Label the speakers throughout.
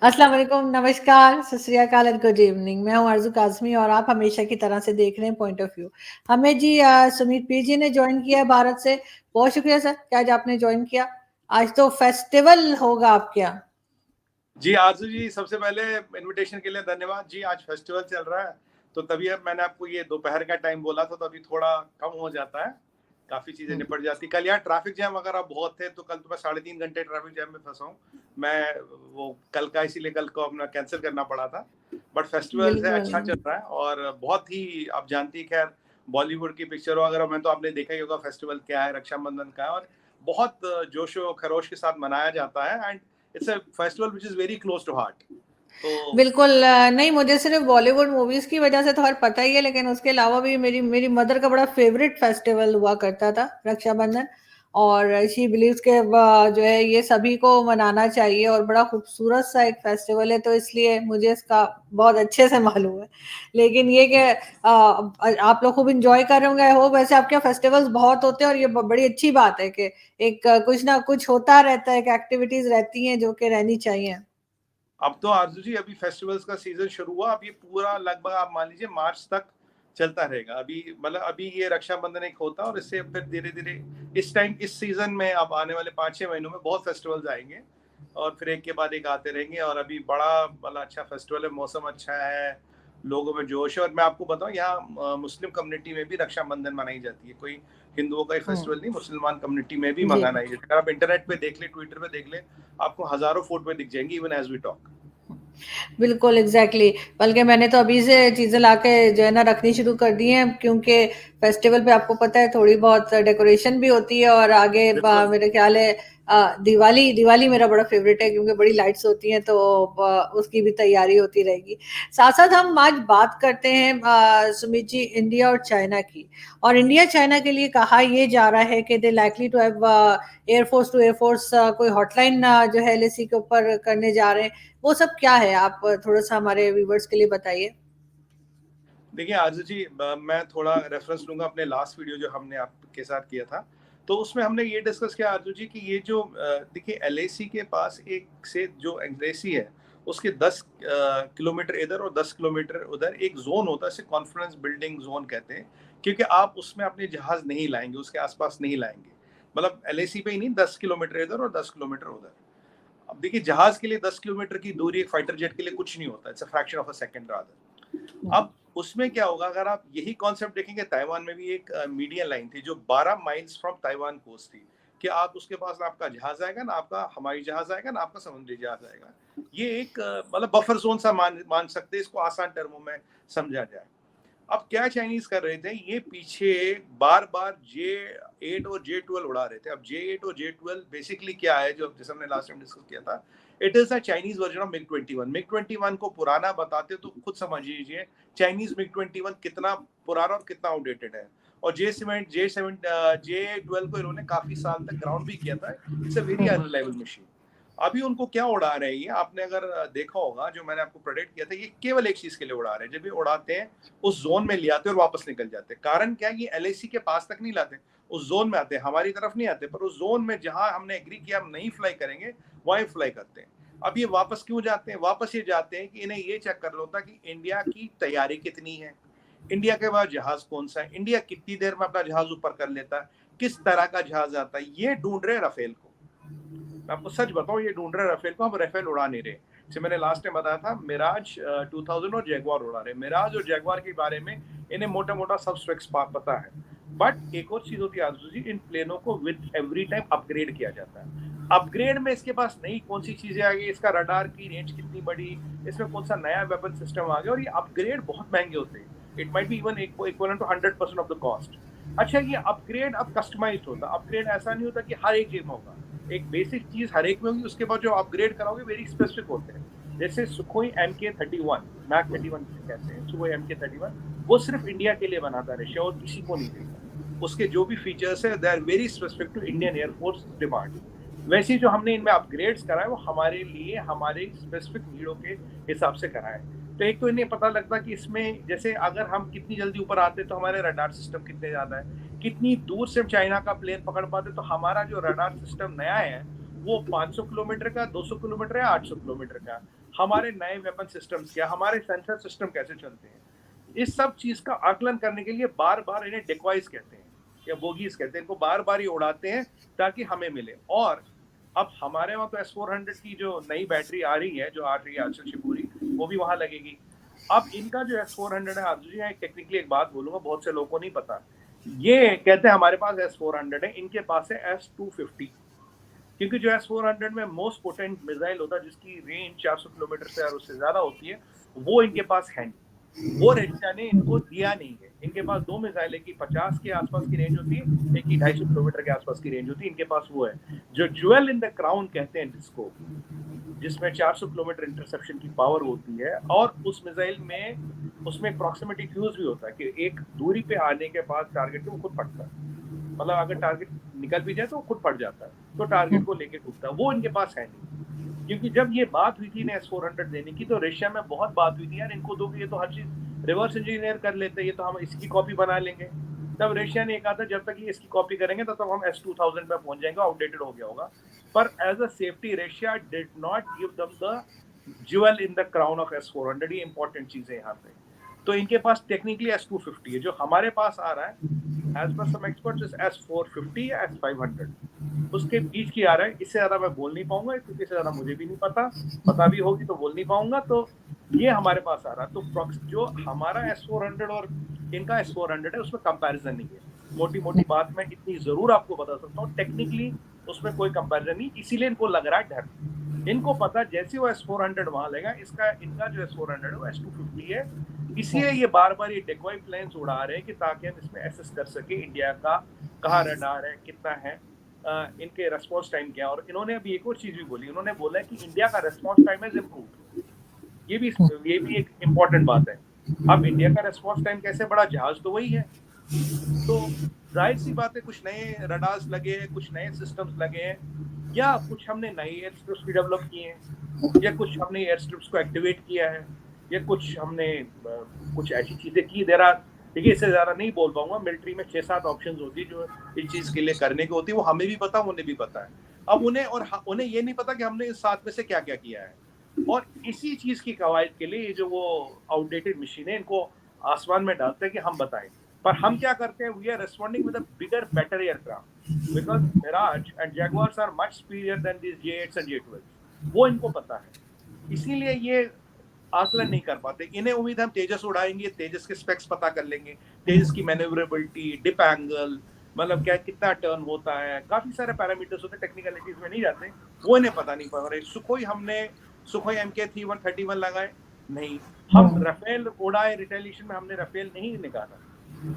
Speaker 1: अस्सलाम वालेकुम, नमस्कार, सत श्री अकाल एंड गुड इवनिंग। मैं हूँ आरज़ू काज़मी और आप हमेशा की तरह से देख रहे हैं पॉइंट ऑफ व्यू। हमें जी सुमित पी जी ने जॉइन किया है भारत से। बहुत शुक्रिया सर कि आज आपने जॉइन किया। आज तो फेस्टिवल होगा आपके यहाँ।
Speaker 2: जी आरज़ू जी, सबसे पहले इनविटेशन के लिए धन्यवाद जी। आज फेस्टिवल चल रहा है, तो तभी अब मैंने आपको ये दोपहर का टाइम बोला था, तो अभी थोड़ा कम हो जाता है, काफ़ी चीज़ें
Speaker 1: हुँ।
Speaker 2: निपट जाती। कल यहाँ ट्रैफिक जैम वगैरह बहुत थे, तो कल तो मैं 3.5 घंटे ट्रैफिक जैम में फँसा हूँ। मैं वो कल का इसीलिए कल को अपना कैंसल करना पड़ा था। बट फेस्टिवल है, अच्छा चल
Speaker 1: बिल्कुल।
Speaker 2: रहा है और बहुत ही आप जानती हैं खैर बॉलीवुड की पिक्चरों वगैरह में तो आपने देखा ही होगा फेस्टिवल क्या है, रक्षाबंधन का है और बहुत जोशो-खरोश के साथ मनाया जाता है and it's a festival which is very close to heart. तो
Speaker 1: बिल्कुल नहीं मुझे सिर्फ़ बॉलीवुड मूवीज़ की वज़ह से तो ख़ैर पता ही है, लेकिन उसके अलावा भी मेरी मेरी मदर का बड़ा फ़ेवरेट फेस्टिवल हुआ करता था, रक्षाबंधन। और शी बिलीव्स के जो है ये सभी को मनाना चाहिए और बड़ा खूबसूरत सा एक फेस्टिवल है, तो इसलिए मुझे इसका बहुत अच्छे से मालूम है। लेकिन ये कि आप लोग खूब एन्जॉय कर रहे होंगे आई होप। वैसे आपके यहाँ फेस्टिवल्स बहुत होते हैं और ये ब बड़ी अच्छी बात है कि एक कुछ ना कुछ होता रहता है, एक एक्टिविटीज़ रहती हैं जो कि रहनी चाहिए।
Speaker 2: अब तो आरज़ू जी अभी फेस्टिवल्स का सीज़न शुरू हुआ, अब ये पूरा लगभग आप मान लीजिए मार्च तक चलता रहेगा। अभी मतलब अभी ये रक्षाबंधन एक होता है और इससे फिर धीरे-धीरे इस टाइम इस सीज़न में अब आने वाले 5-6 महीनों में बहुत फेस्टिवल्स आएँगे और फिर एक के बाद एक आते रहेंगे और अभी बड़ा वाला अच्छा फेस्टिवल है, मौसम अच्छा है, लोगों में जोश है और मैं आपको बताऊँ यहाँ मुस्लिम कम्युनिटी में भी रक्षाबंधन मनाई जाती है। कोई हिंदुओं का ही
Speaker 1: हुँ।
Speaker 2: फेस्टिवल नहीं, मुसलमान कम्युनिटी में भी
Speaker 1: जी।
Speaker 2: मनाना है। अगर आप इंटरनेट पे देख लें, ट्विटर पे देख लें, आपको हज़ारों फ़ोटोएँ दिख जाएँगी इवन एज़ वी टॉक।
Speaker 1: बिल्कुल, एग्ज़ैक्टली। बल्कि मैंने तो अभी से चीज़ें लाके जो है ना रखनी शुरू कर दी हैं, क्योंकि फेस्टिवल पे आपको पता है थोड़ी बहुत डेकोरेशन भी होती है और आगे
Speaker 2: बिल्कुल।
Speaker 1: मेरे ख़्याल है दिवाली दिवाली मेरा बड़ा फ़ेवरेट है क्योंकि बड़ी लाइट्स होती हैं, तो उसकी भी तैयारी होती रहेगी। साथ-साथ हम आज बात करते हैं सुमित जी, इंडिया और चाइना की। और इंडिया चाइना के लिए कहा ये जा रहा है कि दे लाइकली टू हैव एयरफ़ोर्स टू एयरफ़ोर्स कोई हॉटलाइन जो है एलएसी के ऊपर करने जा रहे हैं। वो सब क्या है? आप थोड़ा-सा हमारे व्यूअर्स के लिए बताइए।
Speaker 2: देखिए आरज़ू जी मैं थोड़ा रेफ़रेंस लूँगा अपने लास्ट वीडियो जो हमने आपके साथ किया था। तो उसमें हमने ये डिस्कस किया आरज़ू जी कि ये जो देखिए एलएसी के पास एक से जो एलएसी है, उसके 10 किलोमीटर इधर और 10 किलोमीटर उधर एक ज़ोन होता है, इसे कॉन्फ्रेंस बिल्डिंग ज़ोन कहते हैं, क्योंकि आप उसमें अपने जहाज़ नहीं लाएँगे, उसके आस-पास नहीं लाएँगे। मतलब एलएसी पे ही नहीं 10 किलोमीटर इधर और 10 किलोमीटर उधर। अब देखिए जहाज़ के लिए 10 किलोमीटर की दूरी एक फाइटर जेट के लिए कुछ नहीं होता, it's a fraction of a second rather.
Speaker 1: हुँ।
Speaker 2: अब उसमें क्या होगा अगर आप यही कॉन्सेप्ट देखेंगे ताइवान में भी एक मीडियन लाइन थी जो 12 माइल्स फ्रॉम ताइवान कोस्ट थी कि आप उसके पास ना आपका जहाज आएगा ना आपका हवाई जहाज आएगा ना आपका समुद्री जहाज आएगा। ये एक मतलब बफर जोन सा मान मान सकते हैं, इसको आसान टर्मों में समझा जाए। अब क्या चाइनीज कर रहे थे, ये पीछे बार बार J8 और J12 उड़ा रहे थे। अब J8 और J12 बेसिकली क्या है, जो जैसे हमने लास्ट टाइम डिस्कस किया था, it is a Chinese version of MiG 21। MiG 21 को पुराना बताते तो खुद समझ लीजिए चाइनीज मिग 21 कितना पुराना और कितना आउटडेटेड है। और J12 को इन्होंने काफी साल तक ग्राउंड भी किया था। It's a very
Speaker 1: hmm.
Speaker 2: Unreliable machine. अभी उनको क्या उड़ा रहे हैं, ये आपने अगर देखा होगा जो मैंने आपको प्रेडिक्ट किया था, ये केवल एक चीज के लिए उड़ा रहे हैं। जब ये उड़ाते हैं उस जोन में ले आते और वापस निकल जाते। कारण क्या, ये एलएसी के पास तक नहीं लाते, उस जोन में आते, हमारी तरफ नहीं आते, पर उस जोन में जहां हमने एग्री किया हम नहीं फ्लाई करेंगे वहीं फ्लाई करते हैं। अब ये वापस क्यों जाते हैं? वापस ये जाते हैं कि इन्हें ये चेक कर लो था कि इंडिया की तैयारी कितनी है, इंडिया के पास जहाज कौन सा है, इंडिया कितनी देर में अपना जहाज ऊपर कर लेता है, किस तरह का जहाज आता है। ये ढूंढ रहे राफेल को। मैं आपको सच बताऊं, ये ढूंढ रहे राफेल को, हम राफेल उड़ा नहीं रहे। जैसे मैंने लास्ट टाइम बताया था, मिराज 2000 और जैगवार उड़ा रहे। मिराज और जैगवार के बारे में इन्हें मोटा मोटा सब स्पेक्स पता है। बट एक और चीज होती है आरज़ू जी, इन प्लेनों को विद एवरी टाइम अपग्रेड किया जाता है। अपग्रेड में इसके पास नई कौन सी चीजें आ गई, इसका रडार की रेंज कितनी बड़ी, इसमें कौन सा नया वेपन सिस्टम आ गया, और ये अपग्रेड बहुत महंगे होते हैं। It might be even equivalent to 100% of the cost. अच्छा, ये अपग्रेड अब कस्टमाइज्ड होता है। अपग्रेड ऐसा नहीं होता कि हर एक चीज में होगा। एक बेसिक चीज हर एक में होगी, उसके बाद जो अपग्रेड कराओगे वेरी स्पेसिफिक होते हैं। जैसे सुखोई MK31, मैक 31 कहते हैं, सुखोई MK31, वो सिर्फ इंडिया के लिए बनाता है रशिया, और किसी को नहीं देता। उसके जो भी फीचर्स है they are very specific to Indian air force demand. वैसे ही जो हमने इनमें अपग्रेड्स कराए वो हमारे लिए हमारे स्पेसिफिक नीडों के हिसाब से कराए। तो एक तो इन्हें पता लगता कि इसमें जैसे अगर हम कितनी जल्दी ऊपर आते तो हमारे रडार सिस्टम कितने ज्यादा है, कितनी दूर से चाइना का प्लेन पकड़ पाते तो हमारा जो रडार सिस्टम नया है वो 500 किलोमीटर का, 200 किलोमीटर या 800 किलोमीटर का, हमारे नए वेपन सिस्टम्स क्या, हमारे सेंसर सिस्टम कैसे चलते हैं, इस सब चीज का आकलन करने के लिए बार बार इन्हें डिकॉइज कहते हैं या बोगीज कहते हैं, इनको बार बार ही उड़ाते हैं ताकि हमें मिले। और अब हमारे वहाँ तो S-400 की जो नई बैटरी आ रही है, जो आ रही है आजकल शिपूरी, वो भी वहां लगेगी। अब इनका जो S-400 है, अर्जुन जी टेक्निकली एक बात बोलूंगा, बहुत से लोगों को नहीं पता, ये कहते हैं हमारे पास S-400 है, इनके पास है S-250, क्योंकि जो S-400 में मोस्ट पोटेंट मिसाइल होता है जिसकी रेंज 400 किलोमीटर से और उससे ज्यादा होती है, वो इनके पास है नहीं, वो रशिया ने इनको दिया नहीं है। इनके पास 2 मिसाइल, एक की 50 के आसपास की रेंज होती है, एक की 250 किलोमीटर के आसपास की रेंज होती है, इनके पास वो है जो ज्वेल इन द क्राउन कहते हैं जिसको, जिसमें 400 किलोमीटर इंटरसेप्शन की पावर होती है। और उस मिसाइल में उसमें प्रॉक्सिमिटी फ्यूज भी होता है कि एक दूरी पे आने के बाद टारगेट को खुद फटता है, मतलब अगर टारगेट निकल भी जाए तो खुद फट जाता है, तो टारगेट को लेके टूटता है, वो इनके पास है नहीं। क्योंकि जब ये बात हुई थी ना S-400 देने की, तो रशिया में बहुत बात हुई थी, यार इनको दो, ये तो हर चीज रिवर्स इंजीनियर कर लेते हैं, ये तो हम इसकी कॉपी बना लेंगे। तब रशिया ने कहा था जब तक ये इसकी कॉपी करेंगे तब तक हम S-2000 पे पहुंच जाएंगे, आउटडेटेड हो गया होगा। पर as a safety Russia did not give them the jewel in the crown of S-400। ये इंपॉर्टेंट चीज है यहाँ पे। तो इनके पास टेक्निकली S-250 है, जो हमारे पास आ रहा है एज पर सम एक्सपर्ट्स S-450 या S-500, उसके बीच की आ रहा है। इससे ज्यादा मैं बोल नहीं पाऊंगा क्योंकि इससे ज्यादा मुझे भी नहीं पता भी होगी तो बोल नहीं पाऊंगा। तो ये हमारे पास आ रहा है। तो जो हमारा S-400 और इनका S-400 है उसमें कंपैरिजन नहीं है। मोटी मोटी बात मैं इतनी जरूर आपको बता सकता हूँ, टेक्निकली उसमें कोई कंपैरिजन नहीं, इसीलिए इनको लग रहा है डर। इनको पता जैसे वो S-400 वहां लेगा, इनका जो S-400 है वो S-250 है, इसलिए ये बार बार ये डेकॉय प्लेन्स उड़ा रहे हैं कि ताकि हम इसमें एसेस कर सके इंडिया का कहाँ रडार है, कितना है, इनके रेस्पॉन्स टाइम क्या है। और इन्होंने अभी एक और चीज भी बोली, इन्होंने बोला है कि इंडिया का रेस्पॉन्स टाइम इज इम्प्रूव्ड। ये भी एक इम्पॉर्टेंट बात है। अब इंडिया का रेस्पॉन्स टाइम कैसे बढ़ा, जहाज तो वही है। तो जाहिर सी बात है कुछ नए रडार्स लगे हैं, कुछ नए सिस्टम्स लगे हैं, या कुछ हमने नए एयर स्ट्रिप्स भी डेवलप किए हैं, या कुछ हमने एयर स्ट्रिप्स को एक्टिवेट किया है, या कुछ हमने कुछ ऐसी चीजें की। देखिए इससे ज्यादा नहीं बोल पाऊंगा, मिलिट्री में 6-7 ऑप्शन होती है जो इस चीज के लिए करने की होती है, वो हमें भी पता, उन्हें भी पता है। अब उन्हें ये नहीं पता कि हमने इस 7 में से क्या क्या किया है। और इसी चीज की कवायद के लिए जो वो आउटडेटेड मशीन है, इनको आसमान में डालते हैं कि हम बताएं। पर हम क्या करते हैं, we are responding with a bigger better aircraft, because Mirage and Jaguars are much superior than this J-8s and J-12। वो इनको पता है, इसीलिए ये आकलन नहीं कर पाते। इन्हें उम्मीद है हम तेजस उड़ाएंगे, तेजस के स्पेक्स पता कर लेंगे, तेजस की मैन्यूवरेबिलिटी, डिप एंगल, मतलब क्या कितना टर्न होता है, काफी सारे पैरामीटर्स होते हैं, टेक्निकलिटीज में नहीं जाते, वो इन्हें पता नहीं पड़ रहे। सुखोई MK-331 लगाए नहीं, हम राफेल उड़ाए, रिटेलिएशन में हमने राफेल नहीं निकाला,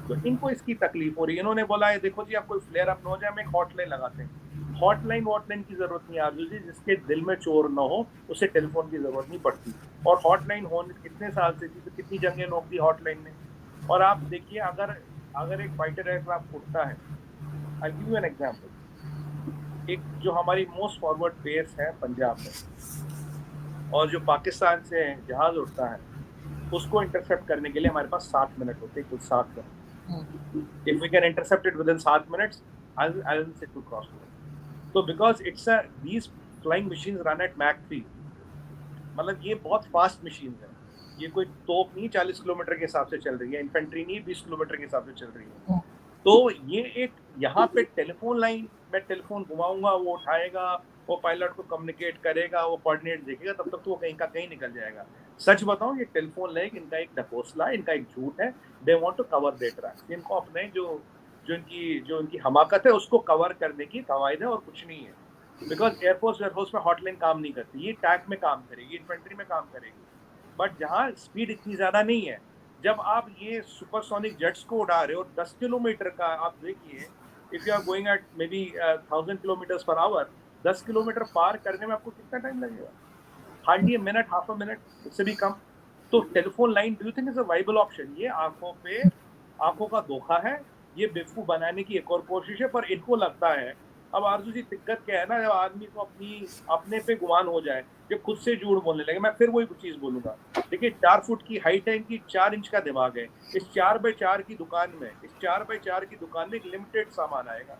Speaker 2: तो इनको इसकी तकलीफ हो रही है। इन्होंने बोला है देखो जी, आप कोई फ्लेयर अप न हो जाए, हम एक हॉटलाइन लगाते हैं। हॉटलाइन की जरूरत नहीं आरजू जी, जिसके दिल में चोर न हो उसे टेलीफोन की जरूरत नहीं पड़ती। और हॉटलाइन होने कितने साल से थी, तो कितनी जंगें नोक दी हॉटलाइन ने। और आप देखिए, अगर एक फाइटर एयरक्राफ्ट उड़ता है, I give you an example, एक जो हमारी मोस्ट फॉरवर्ड बेस है पंजाब में, और जो पाकिस्तान से जहाज उड़ता है, उसको इंटरसेप्ट करने के लिए हमारे पास 7 मिनट होते हैं, कुल 7 minute. If we can intercept it within 7 minutes, I'll say to cross over. So because these flying machines run at Mach 3, मतलब ये बहुत फास्ट मशीन है। ये कोई तोप नहीं 40 किलोमीटर के हिसाब से चल रही है, इन्फेंट्री नहीं 20 किलोमीटर के हिसाब से चल रही है। तो ये एक यहाँ पे टेलीफोन लाइन, मैं टेलीफोन घुमाऊंगा, वो उठाएगा, वो पायलट को कम्युनिकेट करेगा, वो कोऑर्डिनेट देखेगा, तब तक तो वो कहीं का कहीं निकल जाएगा। सच बताऊं, ये टेलीफोन लाइन इनका एक ढकोसला, इनका एक झूठ है। They want to cover their tracks, इनको अपने जो इनकी हमाकत है उसको कवर करने की कवायद है, और कुछ नहीं है। बिकॉज एयरफोर्स में हॉटलाइन काम नहीं करती, ये टैंक में काम करेगी, इन्फेंट्री में काम करेगी। बट जहाँ स्पीड इतनी ज्यादा नहीं है, जब आप ये सुपरसोनिक जेट्स को उड़ा रहे हो 10 किलोमीटर का, आप देखिए, if you are going at maybe 1000 kilometre per hour, 10 kilometre पार करने में आपको कितना टाइम लगेगा? Hardly a minute, half a minute, उससे भी कम। तो telephone line do you think is a viable option? ये आंखों का धोखा है, ये बेवकूफ बनाने की एक और कोशिश है। पर इनको लगता है, अब आरजू जी दिक्कत क्या है ना, जब आदमी को अपने पे गुमान हो जाए, जब खुद से झूठ बोलने लगे, मैं फिर वही चीज बोलूंगा। देखिए 4 फुट की हाइट है इनकी, 4 इंच का दिमाग है। इस 4x4 की दुकान में एक लिमिटेड सामान आएगा,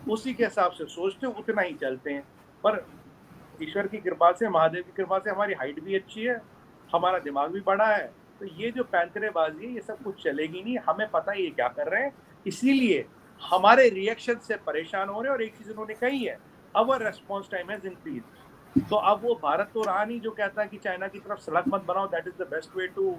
Speaker 2: उसी के हिसाब से सोचते हैं, उतना ही चलते हैं। पर ईश्वर की कृपा से, महादेव की कृपा से हमारी हाइट भी अच्छी है, हमारा दिमाग भी बड़ा है, तो ये जो पैंतरेबाजी है ये सब कुछ चलेगी नहीं। हमें पता है ये क्या कर रहे हैं, इसीलिए हमारे रिएक्शन से परेशान हो रहे हैं। और एक चीज उन्होंने कही है, अवर रेस्पॉन्स टाइम हैज इंक्रीज। तो अब वो भारत तो रहा नहीं जो कहता है कि चाइना की तरफ सड़क मत बनाओ, that is the best way to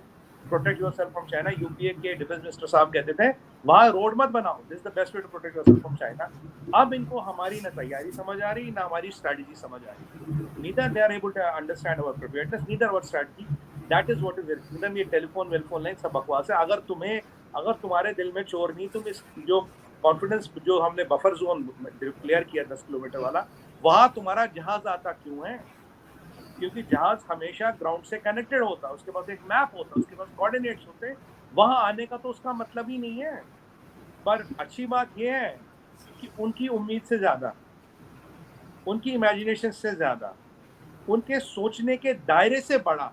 Speaker 2: protect yourself from China. UPA के डिफेंस मिनिस्टर साहब कहते थे वहां रोड मत बनाओ, this is the best way to protect yourself from China. अब इनको हमारी ना तैयारी समझ आ रही, ना हमारी स्ट्रैटेजी समझ आ रही। Neither they are able to understand our preparedness, neither our strategy. That is what is एकदम ये टेलीफोन वेलफोन लाइन सब बकवास है। अगर तुम्हारे दिल में चोर नहीं, तुम इस जो कॉन्फिडेंस जो हमने बफर जोन क्लियर किया 10 किलोमीटर वाला, वहां तुम्हारा जहाज आता क्यों है? क्योंकि जहाज हमेशा ग्राउंड से कनेक्टेड होता है, उसके पास एक मैप होता है, उसके पास कोऑर्डिनेट्स होते हैं, वहां आने का तो उसका मतलब ही नहीं है। पर अच्छी बात यह है कि उनकी उम्मीद से ज्यादा, उनकी इमेजिनेशन से ज्यादा, उनके सोचने के दायरे से बड़ा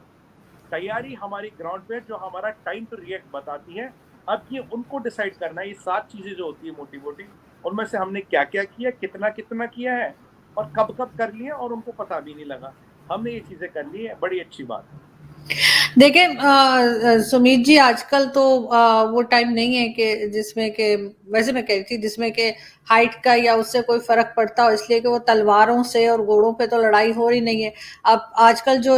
Speaker 2: तैयारी हमारी ग्राउंड पे जो हमारा टाइम टू रिएक्ट बताती है। अब ये उनको डिसाइड करना है, ये 7 चीजें जो होती है मोटी मोटी, उनमें से हमने क्या क्या किया, कितना कितना किया है और कब कब कर लिया, और उनको पता भी नहीं लगा। हमने ये चीजें कर ली है, बड़ी अच्छी बात है।
Speaker 1: देखिए सुमीत जी, आजकल तो वो टाइम नहीं है कि जिसमें कि, वैसे मैं कह रही थी, जिसमें कि हाइट का या उससे कोई फर्क पड़ता हो, इसलिए कि वो तलवारों से और घोड़ों पे तो लड़ाई हो रही नहीं है। अब आजकल जो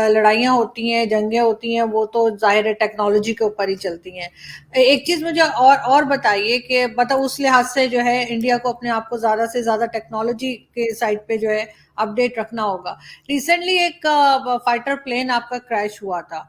Speaker 1: लड़ाइयाँ होती हैं, जंगें होती हैं, वो तो जाहिर है टेक्नोलॉजी के ऊपर ही चलती हैं। एक चीज मुझे और बताइए कि मतलब उस लिहाज से जो है इंडिया को अपने आप को ज्यादा से ज्यादा टेक्नोलॉजी के साइड पे जो है अपडेट रखना होगा। रिसेंटली एक फाइटर प्लेन आपका क्रैश हुआ था,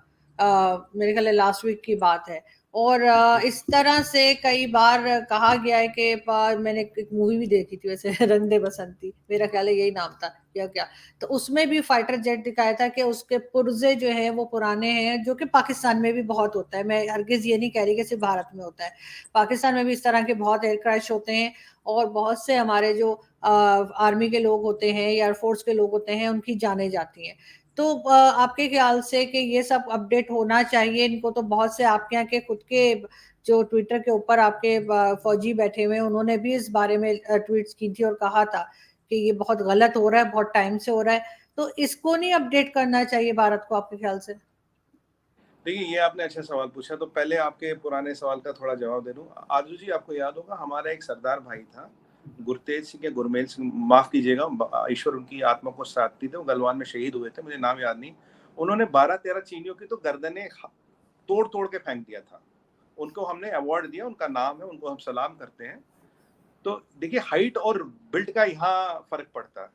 Speaker 1: मेरे ख्याल लास्ट वीक की बात है। और इस तरह से कई बार कहा गया है कि मैंने एक मूवी भी देखी थी वैसे रंग दे बसंती, मेरा ख्याल है यही नाम था या क्या। तो उसमें भी फाइटर जेट दिखाया था कि उसके पुर्जे जो है वो पुराने हैं, जो कि पाकिस्तान में भी बहुत होता है। मैं हरगिज ये नहीं कह रही कि सिर्फ भारत में होता है, पाकिस्तान में भी इस तरह के बहुत एयर क्रैश होते हैं। और बहुत से हमारे जो आर्मी के लोग होते हैं या एयरफोर्स के लोग होते हैं, उनकी जाने जाती हैं। तो आपके ख्याल से कि ये सब अपडेट होना चाहिए इनको? तो बहुत से आपके यहाँ के खुद के जो ट्विटर के ऊपर आपके फौजी बैठे हुए हैं, उन्होंने भी इस बारे में ट्वीट्स की थी और कहा था कि ये बहुत गलत हो रहा है, बहुत टाइम से हो रहा है। तो इसको नहीं अपडेट करना चाहिए भारत को, आपके ख्याल से?
Speaker 2: देखिए, ये आपने अच्छा सवाल पूछा, तो पहले आपके पुराने सवाल का थोड़ा जवाब दे दूं। आरजू जी, आपको याद होगा हमारा एक सरदार भाई था, गुरतेज सिंह या गुरमेल सिंह, माफ कीजिएगा, ईश्वर उनकी आत्मा को शांति दे, वो गलवान में शहीद हुए थे, मुझे नाम याद नहीं। उन्होंने 12-13 चीनियों की तो गर्दनें तोड़ तोड़ के फेंक दिया था। उनको हमने अवार्ड दिया, उनका नाम है, उनको हम सलाम करते हैं। तो देखिए, हाइट और बिल्ड का यहाँ फर्क पड़ता है,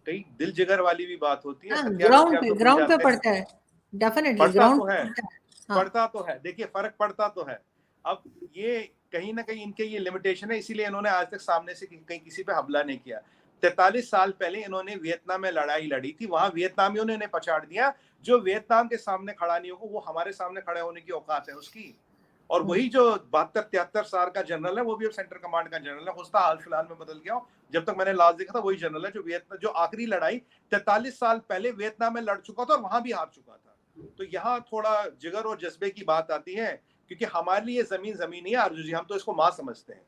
Speaker 2: कहीं दिल जिगर वाली भी बात होती है।
Speaker 1: हाँ,
Speaker 2: हथियार वथियार तो मिल
Speaker 1: ग्राउंड पे
Speaker 2: जाते हैं,
Speaker 1: पड़ता है, डेफिनेटली
Speaker 2: पड़ता
Speaker 1: ग्राउंड
Speaker 2: तो
Speaker 1: पे
Speaker 2: है,
Speaker 1: पड़ता है। हाँ।
Speaker 2: पड़ता तो है, देखिए फर्क पड़ता तो है। अब ये कहीं ना कहीं इनके ये लिमिटेशन है, इसीलिए इन्होंने आज तक सामने से कहीं किसी पे हमला नहीं किया। 43 साल पहले इन्होंने वियतनाम में लड़ाई लड़ी थी, वहां वियतनामियों ने इन्हें पछाड़ दिया। जो वियतनाम के सामने खड़ा नहीं होगा, वो हमारे सामने खड़े होने की औकात है उसकी। और वही जो 72-73 साल का जनरल है, वो भी अब सेंटर कमांड का जनरल है, होता हाल फिलहाल में बदल गया। जब तक मैंने लास्ट देखा था वही जनरल है जो आखिरी लड़ाई 43 साल पहले वियतनाम में लड़ चुका था और वहां भी हार चुका था। तो यहाँ थोड़ा जिगर और जज्बे की बात आती है, क्योंकि हमारे लिए जमीन जमीन ही है अर्जुन जी, हम तो इसको माँ समझते हैं।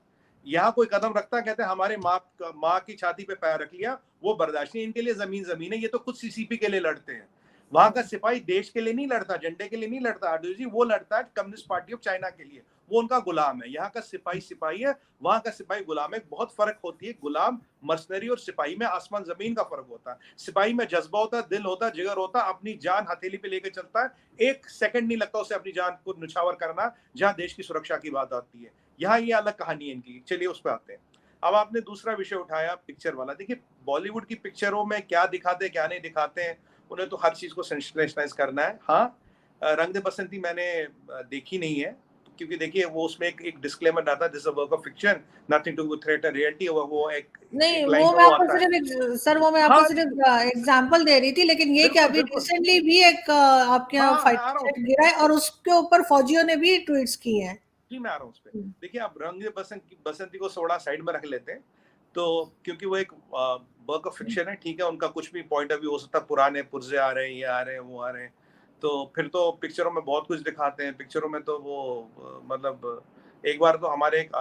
Speaker 2: यहाँ कोई कदम रखता है, कहते हैं हमारे माँ की छाती पे पैर रख लिया, वो बर्दाश्त नहीं। इनके लिए जमीन जमीन है, ये तो खुद सीसीपी के लिए लड़ते हैं। वहां का सिपाही देश के लिए नहीं लड़ता, झंडे के लिए नहीं लड़ता अर्जुन जी, वो लड़ता है कम्युनिस्ट पार्टी ऑफ चाइना के लिए, वो उनका गुलाम है। यहाँ का सिपाही सिपाही है, वहां का सिपाही गुलाम है। बहुत फर्क होती है गुलाम, मर्सनरी और सिपाही में आसमान जमीन का फर्क होता है। सिपाही में जज्बा होता है, दिल होता है, जिगर होता है, अपनी जान हथेली पे लेकर चलता है, एक सेकंड नहीं लगता उसे अपनी जान को निछावर करना जहां देश की सुरक्षा की बात आती है। यहाँ ये अलग कहानी है इनकी। चलिए उस पर आते हैं। अब आपने दूसरा विषय उठाया पिक्चर वाला। देखिए, बॉलीवुड की पिक्चरों में क्या दिखाते हैं क्या नहीं दिखाते हैं, उन्हें तो हर चीज को सेंसेशनलाइज करना है। हाँ, रंग दे बसंती मैंने देखी नहीं है, क्योंकि देखिए वो उसमें एक डिस्क्लेमर आता है, this is a work of fiction, nothing to threat reality. वो
Speaker 1: नहीं,
Speaker 2: एक लाइन
Speaker 1: वो
Speaker 2: में
Speaker 1: मैं
Speaker 2: वो
Speaker 1: आपको
Speaker 2: आता है।
Speaker 1: सिर्फ सर, वो मैं आपको
Speaker 2: हाँ
Speaker 1: सिर्फ एग्जांपल दे रही थी, लेकिन ये कि
Speaker 2: बिल्कुल
Speaker 1: अभी
Speaker 2: बिल्कुल,
Speaker 1: रिसेंटली भी एक आपके यहाँ
Speaker 2: हाँ मैं आ
Speaker 1: फाइटर
Speaker 2: रहा हूँ,
Speaker 1: जेट गिरा है और उसके ऊपर फौजियों ने भी ट्वीट्स किए हैं।
Speaker 2: जी मैं आ रहा हूँ उस पर। देखिए, आप रंग बसंती को थोड़ा साइड में रख लेते हैं, तो क्योंकि वो एक वर्क ऑफ फिक्शन है, ठीक है, उनका कुछ भी पॉइंट ऑफ व्यू हो सकता है, पुराने पुर्जे आ रहे हैं, ये आ रहे हैं, वो आ रहे हैं। तो फिर तो पिक्चरों में बहुत कुछ दिखाते हैं। पिक्चरों में तो वो मतलब एक बार तो हमारे एक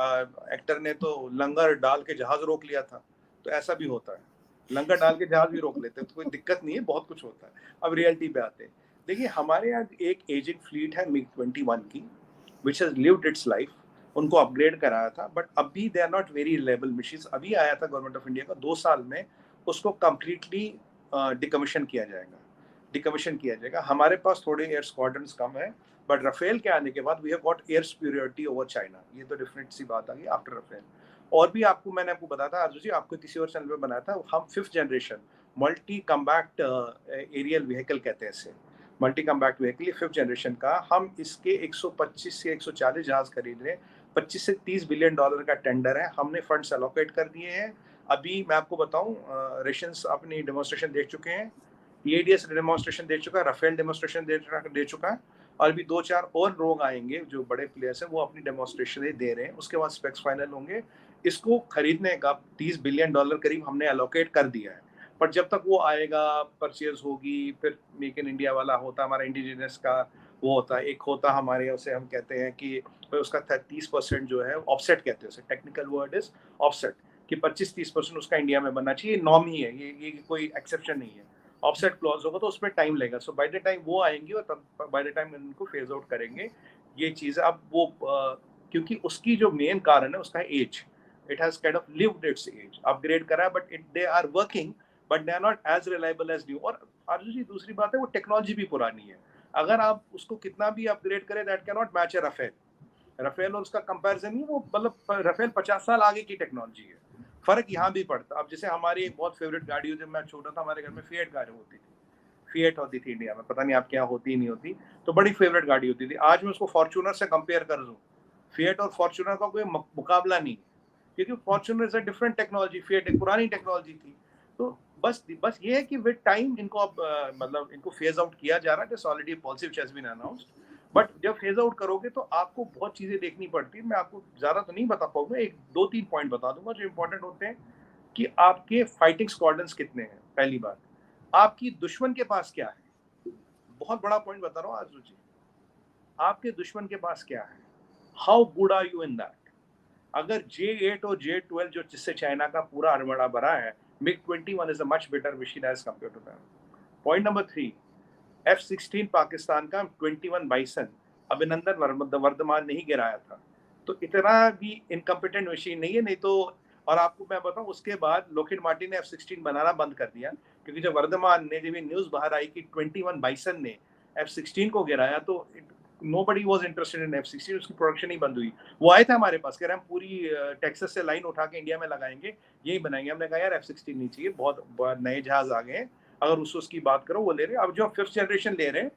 Speaker 2: एक्टर ने तो लंगर डाल के जहाज रोक लिया था, तो ऐसा भी होता है। लंगर डाल के जहाज भी रोक लेते हैं, तो कोई दिक्कत नहीं है, बहुत कुछ होता है। अब रियलिटी पे आते हैं। देखिए हमारे यहाँ एक एजिंग फ्लीट है मिग 21 की, which has lived its life. उनको अपग्रेड कराया था, बट अभी they are not very reliable machines. अभी आया था गवर्नमेंट ऑफ इंडिया का, 2 साल में उसको कंप्लीटली डिकमीशन किया जाएगा। हमारे पास थोड़े एयर स्क्वाड्रन्स कम है, बट राफेल के आने के बाद we have got air superiority over China. ये तो डिफरेंट सी बात आ गई आफ्टर राफेल। और भी आपको मैंने आपको बताया था अर्जुन जी, आपको किसी और चैनल पे बनाया था, हम 5th generation multi combat aerial vehicle कहते हैं इसे, मल्टी कम्बैक्ट व्हीकल, ये 5th जनरेशन का। हम इसके 125 से 140 जहाज खरीद रहे हैं। 25 से 30 बिलियन डॉलर का टेंडर है, हमने फंड्स एलोकेट कर दिए हैं। अभी मैं आपको बताऊं, रेशंस अपनी डेमोन्स्ट्रेशन देख चुके हैं, EADS डेमोन्स्ट्रेशन दे चुका है, राफेल डेमोन्स्ट्रेशन दे चुका है, और भी 2-4 और लोग आएंगे जो बड़े प्लेयर्स हैं, वो अपनी डेमोन्स्ट्रेशन दे रहे हैं। उसके बाद स्पेक्स फाइनल होंगे। इसको खरीदने का 30 बिलियन डॉलर करीब हमने एलोकेट कर दिया है, पर जब तक वो आएगा, परचेज होगी, फिर मेक इन इंडिया वाला होता, हमारा इंडिजिनियस का वो होता है, एक होता हमारे, उसे हम कहते हैं कि उसका 30% जो है ऑफसेट कहते हैं उसे, टेक्निकल वर्ड इज ऑफसेट, कि 25-30% उसका इंडिया में बनना चाहिए। नॉर्म ही है ये कोई एक्सेप्शन नहीं है। ऑफसेट क्लॉज होगा तो उसमें टाइम लगेगा। सो बाय द टाइम वो आएंगी और तब बाय द टाइम इनको फेज आउट करेंगे ये चीज़। अब वो क्योंकि उसकी जो मेन कारण है उसका age, it has kind of lived its age, upgrade करा है, but they are working, but they are not as reliable as new. और अर्जुन जी दूसरी बात है, वो टेक्नोलॉजी भी पुरानी है। अगर आप उसको कितना भी अपग्रेड करें, that can not match a Rafale और उसका कंपैरिजन नहीं। वो मतलब राफेल 50 साल आगे की टेक्नोलॉजी है। फर्क यहाँ भी पड़ता। अब जैसे हमारी एक बहुत फेवरेट गाड़ी, जब मैं छोटा था हमारे घर में फिएट गाड़ी होती थी, फिएट होती थी इंडिया में, पता नहीं आपके यहाँ होती नहीं होती, तो बड़ी फेवरेट गाड़ी होती थी। आज मैं उसको फॉर्च्यूनर से कंपेयर कर दूं, फिएट और फॉर्च्यूनर का कोई मुकाबला नहीं, क्योंकि Fortuner is a different technology, fiat एक पुरानी टेक्नोलॉजी थी। तो बस ये है कि विद टाइम इनको अब मतलब इनको फेज आउट किया जा रहा है। It's already policy which has been announced, but जब फेज आउट करोगे तो आपको बहुत चीजें देखनी पड़ती है। मैं आपको ज्यादा तो नहीं बता पाऊंगा, एक 2-3 पॉइंट बता दूंगा जो इंपॉर्टेंट होते हैं, कि आपके फाइटिंग स्क्वाड्रन्स कितने हैं, पहली बात। आपकी दुश्मन के पास क्या है, बहुत बड़ा पॉइंट बता रहा हूँ आजू जी, आपके दुश्मन के पास क्या है, how good are you in that. अगर J8 और J12 जो जिससे चाइना का पूरा अरमड़ा भरा है, MiG-21 is a much better machine as compare to that. Point number 3, F-16 Pakistan का 21 बाइसन अभिनंदन वर्धमान नहीं गिराया था, तो इतना भी इनकम्पिटेंट मशीन नहीं है। नहीं तो, और आपको मैं बताऊं, उसके बाद लॉकहीड मार्टिन ने F-16 बनाना बंद कर दिया, क्योंकि जब वर्धमान ने, जब ये न्यूज बाहर आई कि 21 बाइसन ने F-16 को गिराया, तो nobody was interested in F-16, उसकी प्रोडक्शन ही बंद हुई। वो आए थे हमारे पास, कह रहे हम पूरी टेक्सास से लाइन उठा के इंडिया में लगाएंगे, यही बनाएंगे। हमने कहा यार F-16 नहीं चाहिए, बहुत नए जहाज आ गए हैं, अगर उसकी बात करो वो ले रहे हैं। अब जो 5th जनरेशन ले रहे हैं,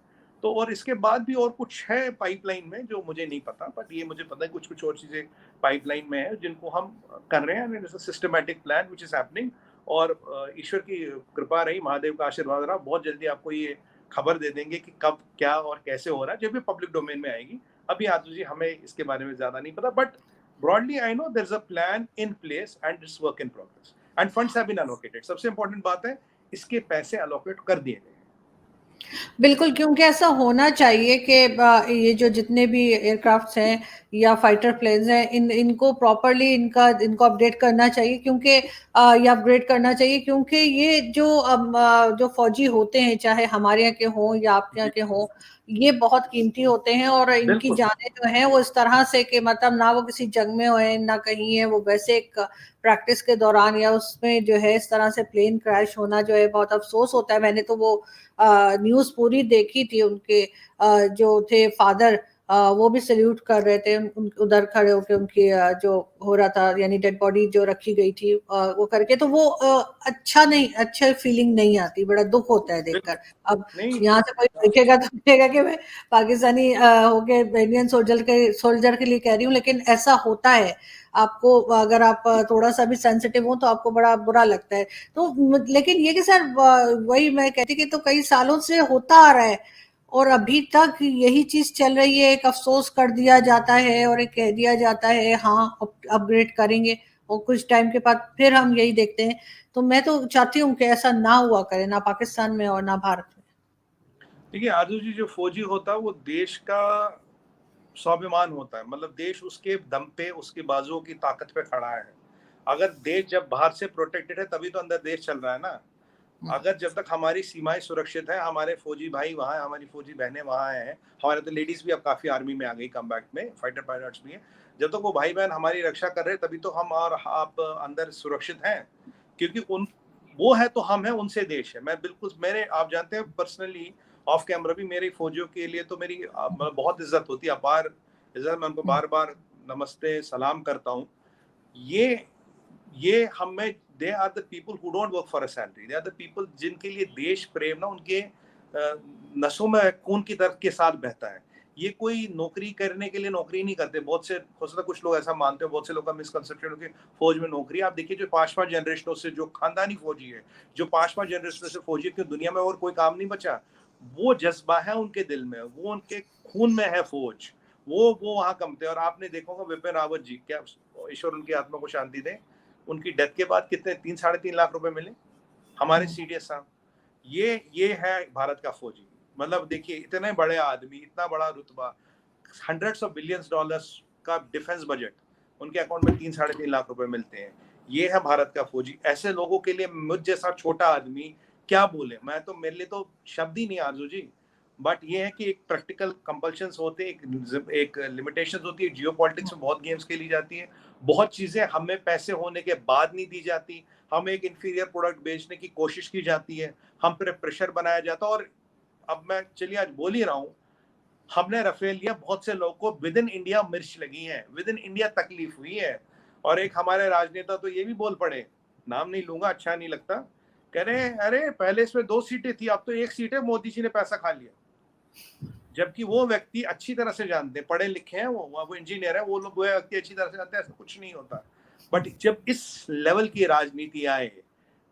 Speaker 2: तो और इसके बाद भी और कुछ है पाइपलाइन में जो मुझे नहीं पता, बट ये मुझे पता है कुछ और चीजें पाइपलाइन में है जिनको हम कर रहे हैं। Systematic plan which is happening, और ईश्वर की कृपा रही, महादेव का आशीर्वाद रहा, बहुत जल्दी आपको ये खबर दे देंगे कि कब क्या और कैसे हो रहा है, जब भी पब्लिक डोमेन में आएगी। अभी आजू जी हमें इसके बारे में ज्यादा नहीं पता, but broadly I know there is a plan in place and it's work in progress and funds have been allocated. सबसे इंपॉर्टेंट बात है, इसके पैसे एलोकेट कर दिए गए।
Speaker 1: बिल्कुल, क्योंकि ऐसा होना चाहिए कि ये जो जितने भी एयरक्राफ्ट्स हैं या फाइटर प्लेन्स हैं, इनको प्रॉपर्ली इनको अपडेट करना चाहिए, क्योंकि ये अपग्रेड करना चाहिए, क्योंकि ये जो फौजी होते हैं, चाहे हमारे यहाँ के हों या आपके यहाँ के हों, ये बहुत कीमती होते हैं, और इनकी
Speaker 2: बिल्कुल
Speaker 1: जानें जो हैं वो इस तरह से कि मतलब ना वो किसी जंग में हुए ना कहीं है, वो वैसे एक प्रैक्टिस के दौरान या उसमें जो है इस तरह से प्लेन क्रैश होना जो है बहुत अफसोस होता है। मैंने तो वो न्यूज पूरी देखी थी, उनके जो थे फादर, वो भी सल्यूट कर रहे थे, उधर खड़े होकर उनकी जो हो रहा था, यानी डेड बॉडी जो रखी गई थी वो करके, तो वो अच्छा नहीं, अच्छा फीलिंग नहीं आती, बड़ा दुख होता है देखकर।
Speaker 2: बिल्कुल
Speaker 1: अब
Speaker 2: नहीं।
Speaker 1: यहाँ से कोई देखेगा तो देखेगा कि मैं पाकिस्तानी होके इंडियन सोल्जर के लिए कह रही हूँ, लेकिन ऐसा होता है। आपको अगर आप थोड़ा सा भी सेंसिटिव हो तो आपको बड़ा बुरा लगता है। तो लेकिन ये कि सर वही मैं कहती कि तो कई सालों से होता आ रहा है और अभी तक यही चीज चल रही है। एक अफसोस कर दिया जाता है और एक कह दिया जाता है हाँ अपग्रेड करेंगे, और कुछ टाइम के बाद फिर हम यही देखते हैं। तो मैं तो चाहती हूँ कि ऐसा ना हुआ करे, ना पाकिस्तान में और ना भारत में।
Speaker 2: देखिए आजू जी, जो फौजी होता है वो देश का स्वाभिमान होता है, मतलब देश उसके दम पे, उसके बाजुओं की ताकत पे खड़ा है। अगर देश जब बाहर से प्रोटेक्टेड है तभी तो अंदर देश चल रहा है ना। अगर जब तक हमारी सीमाएं सुरक्षित है, हमारे फौजी भाई वहाँ है, हमारी फौजी बहनें वहाँ हैं, हमारे तो लेडीज भी अब काफी आर्मी में आ गई, कमबैक में फाइटर पायलट्स भी हैं, जब तक वो भाई बहन हमारी रक्षा कर रहे हैं तभी तो हम और आप अंदर सुरक्षित हैं। क्योंकि उन वो है तो हम हैं, उनसे देश है। मैं बिल्कुल, मेरे आप जानते हैं पर्सनली ऑफ कैमरा भी मेरी फौजियों के लिए तो मेरी बहुत इज्जत होती है, अपार इज्जत। मैं उनको बार बार नमस्ते सलाम करता हूँ। ये हम में, they are the people who don't work for a salary, they are the people जिनके लिए देश प्रेम ना उनके नसों में खून की तरफ के साथ बहता है। ये कोई नौकरी करने के लिए नौकरी नहीं करते। बहुत से, हो सकता है कुछ लोग ऐसा मानते हो, बहुत से लोग का मिसकंसेप्शन हो कि फौज में नौकरी। आप देखिए जो 5-5 जनरेशनों से जो खानदानी फौजी है, जो 5-5 जनरेशनों से फौजी है, दुनिया में और कोई काम नहीं बचा। वो जज्बा है उनके दिल में, वो उनके खून में है फौज, वो वहां कमते। और आपने देखा होगा विपिन रावत जी, क्या ईश्वर उनकी आत्मा को शांति दे, उनकी डेथ के बाद कितने 3-3.5 लाख रुपए मिले हमारे सीडीएस साहब। ये है भारत का फौजी। मतलब देखिए इतने बड़े आदमी, इतना बड़ा रुतबा, हंड्रेड्स ऑफ बिलियंस डॉलर्स का डिफेंस बजट, उनके अकाउंट में 3-3.5 लाख रुपए मिलते हैं। ये है भारत का फौजी। ऐसे लोगों के लिए मुझ जैसा छोटा आदमी क्या बोले, मैं तो, मेरे लिए तो शब्द ही नहीं आरजू जी। बट ये है कि एक प्रैक्टिकल कंपल्शंस होते हैं, एक लिमिटेशंस होती है। जियो पॉलिटिक्स में बहुत गेम्स खेली जाती है, बहुत चीजें हमें पैसे होने के बाद नहीं दी जाती, हमें एक इंफीरियर प्रोडक्ट बेचने की कोशिश की जाती है, हम पर प्रेशर बनाया जाता है। और अब मैं चलिए आज बोल ही रहा हूँ, हमने रफेल लिया, बहुत से लोगों को विद इन इंडिया मिर्च लगी है, विद इन इंडिया तकलीफ हुई है। और एक हमारे राजनेता तो ये भी बोल पड़े, नाम नहीं लूंगा, अच्छा नहीं लगता, कह रहे अरे पहले इसमें 2 सीटें थी, अब तो 1 सीट है, मोदी जी ने पैसा खा लिया। जबकि वो व्यक्ति अच्छी तरह से जानते, पढ़े लिखे हैं, वो इंजीनियर है, वो लोग वो व्यक्ति अच्छी तरह से जानते हैं ऐसा कुछ नहीं होता। बट जब इस लेवल की राजनीति आए,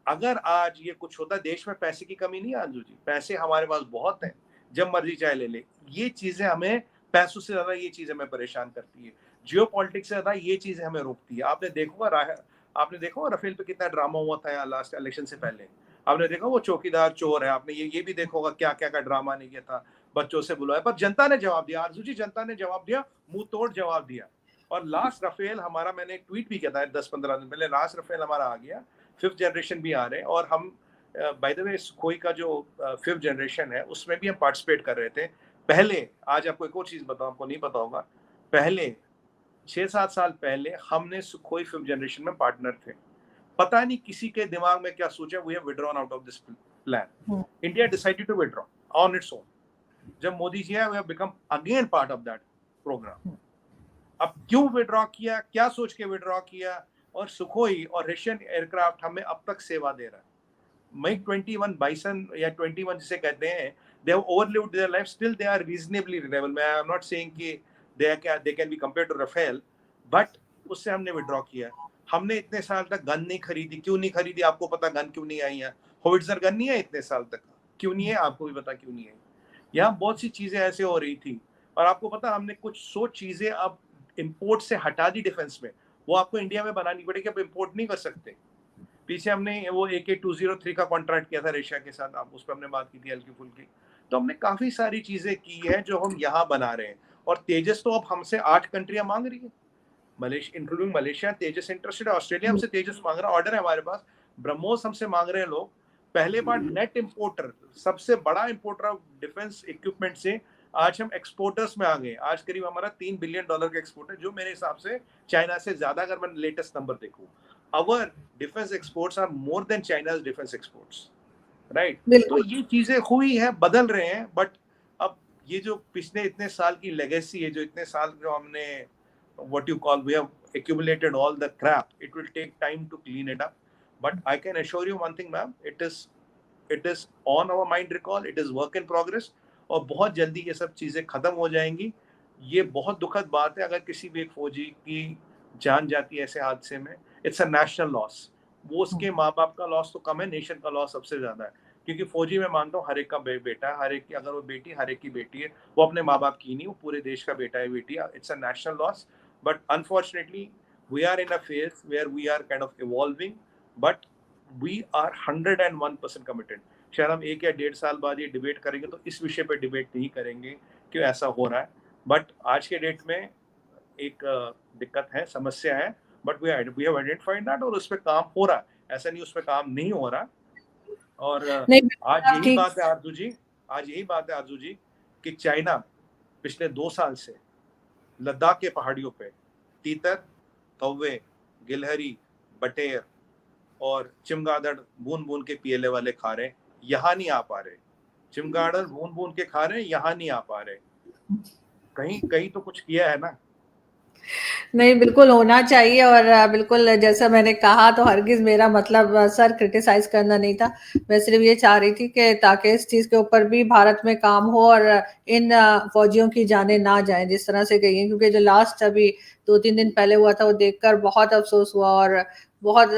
Speaker 2: अगर आज ये कुछ होता, देश में पैसे की कमी नहीं है आंजू जी, पैसे हमारे पास बहुत है, जब मर्जी चाहे ले ले। ये चीजें हमें, पैसों से ज्यादा ये चीजें हमें परेशान करती है, जियो पॉलिटिक्स से ज्यादा ये चीजें हमें रोकती है। आपने देखा रफेल पे कितना ड्रामा हुआ था लास्ट इलेक्शन से पहले। आपने देखा वो चौकीदार चोर है, आपने ये भी देखा होगा क्या क्या का ड्रामा नहीं किया था, बच्चों से बुलाया, पर जनता ने जवाब दिया आरजू जी, जनता ने जवाब दिया, मुंह तोड़ जवाब दिया। और लास्ट रफेल हमारा, मैंने ट्वीट भी किया था 10-15 दिन पहले, लास्ट रफेल हमारा आ गया, 5th जनरेशन भी आ रहे हैं। और हम बाय द वे सुखोई का जो 5th जनरेशन है उसमें भी हम पार्टिसिपेट कर रहे थे पहले। आज आपको एक और चीज बताऊं, आपको नहीं पता होगा, पहले 6-7 साल पहले हमने सुखोई 5th जनरेशन में पार्टनर थे। पता नहीं किसी के दिमाग में क्या सोचा, we have withdrawn out of this plan. India decided to withdraw on its own. जब मोदी जी आए, we have become again part of that programme. अब क्यों विड्रॉ किया, क्या सोच के विड्रॉ किया, और सुखोई और रशियन एयरक्राफ्ट हमें अब तक सेवा दे रहा है। मिग 21 बाइसन या 21 जिसे कहते हैं, they have overlived their life, still they are reasonably reliable. मैं I'm not saying कि they can be compared to Rafale, but उससे हमने विड्रॉ किया। हमने इतने साल तक गन नहीं खरीदी, क्यों नहीं खरीदी आपको पता, गन क्यों नहीं आई है, होविट्जर गन नहीं है इतने साल तक, क्यों नहीं है आपको भी पता क्यों नहीं है। यहाँ बहुत सी चीजें ऐसे हो रही थी, और आपको पता हमने कुछ 100 चीजें अब इम्पोर्ट से हटा दी डिफेंस में, वो आपको इंडिया में बनानी पड़ेगी, अब इम्पोर्ट नहीं कर सकते। पीछे हमने वो AK-203 का कॉन्ट्रैक्ट किया था रशिया के साथ, आप उस पर हमने बात की थी हल्की फुल्की। तो हमने काफी सारी चीजें की है जो हम यहाँ बना रहे हैं। और तेजस तो अब हमसे 8 कंट्रियां मांग रही है, इंक्लूडिंग मलेशिया। तेजस इंटरेस्टेड है, ऑस्ट्रेलिया हमसे तेजस मांग रहा है, ऑर्डर है हमारे पास। ब्रह्मोस हमसे मांग रहे हैं लोग। पहले बार नेट इंपोर्टर, सबसे बड़ा इंपोर्टर ऑफ डिफेंस इक्विपमेंट से आज हम एक्सपोर्टर्स में आ गए। आज करीब हमारा $3 बिलियन का एक्सपोर्ट है, जो मेरे हिसाब से चाइना से ज्यादा, अगर मैं लेटेस्ट नंबर देखूं। Our defense exports are more than China's defense exports, right? तो ये चीजें हुई है, बदल रहे हैं। बट अब ये जो पिछले इतने साल की लेगेसी है, जो इतने साल जो हमने what you call, we have accumulated all the crap, it will take time to clean it up. But I can assure you one thing, ma'am, it is on our mind recall, it is work in progress, और बहुत जल्दी ये सब चीजें खत्म हो जाएंगी। ये बहुत दुखद बात है, अगर किसी भी एक फौजी की जान जाती है ऐसे हादसे में, इट्स अ नेशनल लॉस। वो उसके माँ बाप का लॉस तो कम है, नेशन का लॉस सबसे ज्यादा है। क्योंकि फौजी मैं मानता हूँ हर एक का बेटा है, हर एक की, अगर वो बेटी, हर एक की बेटी है, वो अपने माँ बाप की नहीं, वो पूरे देश का बेटा है, बेटी है। It's a national loss. But unfortunately we are in a phase where we are kind of evolving, but we are 101% committed. शायद हम 1 या 1.5 साल बाद ये डिबेट करेंगे तो इस विषय पे डिबेट नहीं करेंगे क्यों ऐसा हो रहा है। बट आज के डेट में एक दिक्कत है, समस्या है, but we have identified that और उस पे काम हो रहा है, ऐसा नहीं उस पे काम नहीं हो रहा। और
Speaker 1: नहीं
Speaker 2: आज
Speaker 1: आप
Speaker 2: यही
Speaker 1: ठीक
Speaker 2: बात है आरजू जी, आज यही बात है आरजू जी कि चाइना पिछले 2 साल से लद्दाख के पहाड़ियों पे तीतर, कौवे, गिलहरी, बटेर और चिमगादड़ बूंद बूंद के पियले वाले खा रहे, यहाँ नहीं आ पा रहे। चिमगादड़ बूंद बूंद के खा रहे, यहाँ नहीं आ पा रहे। कहीं कहीं तो कुछ किया है ना।
Speaker 1: नहीं, बिल्कुल होना चाहिए। और बिल्कुल जैसा मैंने कहा, तो हरगिज़ मेरा मतलब सर क्रिटिसाइज़ करना नहीं था। मैं सिर्फ़ ये चाह रही थी कि ताकि इस चीज़ के ऊपर भी भारत में काम हो और इन फ़ौजियों की जानें ना जाएँ जिस तरह से गई हैं, क्योंकि जो लास्ट अभी 2-3 दिन पहले हुआ था, वो देखकर बहुत अफ़सोस हुआ और बहुत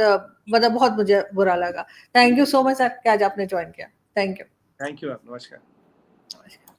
Speaker 1: मतलब बहुत मुझे बुरा लगा। Thank you so much sir कि आज आपने जॉइन किया। Thank you.
Speaker 2: थैंक यू, नमस्कार।
Speaker 1: नमस्कार।